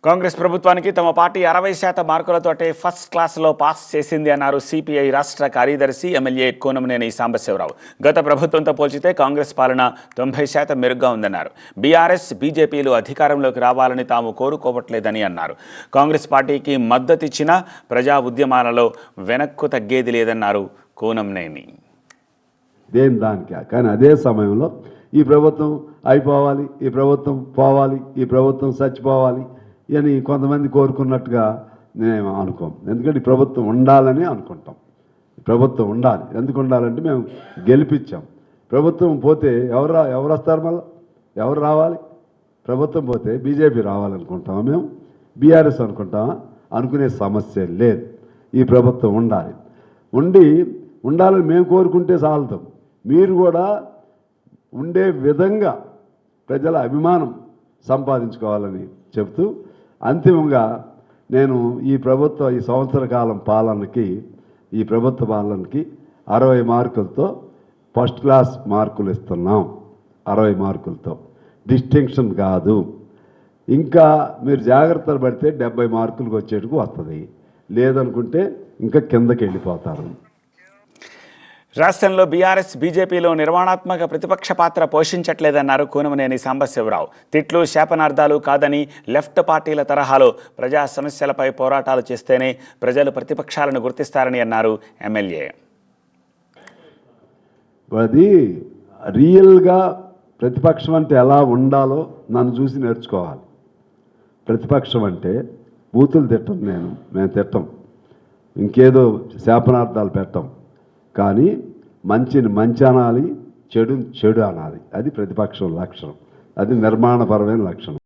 కాంగ్రెస్ ప్రభుత్వానికి తమ party 60% మార్కులతోటే first క్లాస్లో పాస్ చేసింది అన్నారు సిపిఐ రాష్ట్ర కార్యదర్శి ఎమ్మెల్యే కూనంనేని సాంబశివరావు. గత ప్రభుత్వంతో పోల్చితే కాంగ్రెస్ పాలన 90% మెరుగ్గా ఉందన్నారు. బీఆర్ఎస్ బీజేపీలు అధికారంలోకి రావాలని తాము కోరుకోవట్లేదని అన్నారు. కాంగ్రెస్ పార్టీకి మద్దతిచ్చిన ప్రజా ఉద్యమాలలో వెనక్కు తగ్గేది లేదన్నారు కూనంనేని. కానీ అదే సమయంలో ఈ ప్రభుత్వం అయిపోవాలి, ఈ ప్రభుత్వం పోవాలి, ఈ ప్రభుత్వం చచ్చిపోవాలి అని కొంతమంది కోరుకున్నట్టుగా మేము అనుకోం. ఎందుకంటే ఈ ప్రభుత్వం ఉండాలని అనుకుంటాం. ప్రభుత్వం ఉండాలి. ఎందుకు ఉండాలంటే మేము గెలిపించాం. ప్రభుత్వం పోతే ఎవరు వస్తారు? మళ్ళీ ఎవరు రావాలి? ప్రభుత్వం పోతే బీజేపీ రావాలనుకుంటామా? మేము బీఆర్ఎస్ అనుకుంటామా? అనుకునే సమస్య లేదు. ఈ ప్రభుత్వం ఉండాలని మేము కోరుకుంటే చాలుతాం. మీరు కూడా ఉండే విధంగా ప్రజల అభిమానం సంపాదించుకోవాలని చెప్తూ అంతిమంగా నేను ఈ సంవత్సర కాలం పాలనకి, ఈ ప్రభుత్వ పాలనకి 60 మార్కులతో ఫస్ట్ క్లాస్ మార్కులు ఇస్తున్నాం. 60 మార్కులతో, డిస్టింక్షన్ కాదు. ఇంకా మీరు జాగ్రత్తలు పడితే 70 మార్కులకు వచ్చేట్టుకు వస్తుంది. లేదనుకుంటే ఇంకా కిందకి వెళ్ళిపోతారు. రాష్ట్రంలో బీఆర్ఎస్ బీజేపీలో నిర్మాణాత్మక ప్రతిపక్ష పాత్ర పోషించట్లేదన్నారు కూనంనేని సాంబశివరావు. తిట్లు శాపనార్థాలు కాదని లెఫ్ట్ పార్టీల తరహాలో ప్రజా సమస్యలపై పోరాటాలు చేస్తేనే ప్రజలు ప్రతిపక్షాలను గుర్తిస్తారని అన్నారు ఎమ్మెల్యే. అది రియల్గా ప్రతిపక్షం అంటే ఎలా ఉండాలో నన్ను చూసి నేర్చుకోవాలి. ప్రతిపక్షం అంటే బూతులు తిట్టం, మేము తిట్టం, ఇంకేదో శాపనార్థాలు పెట్టం. కానీ మంచిని మంచి అనాలి, చెడు అనాలి. అది ప్రతిపక్షం లక్షణం. అది నిర్మాణపరమైన లక్షణం.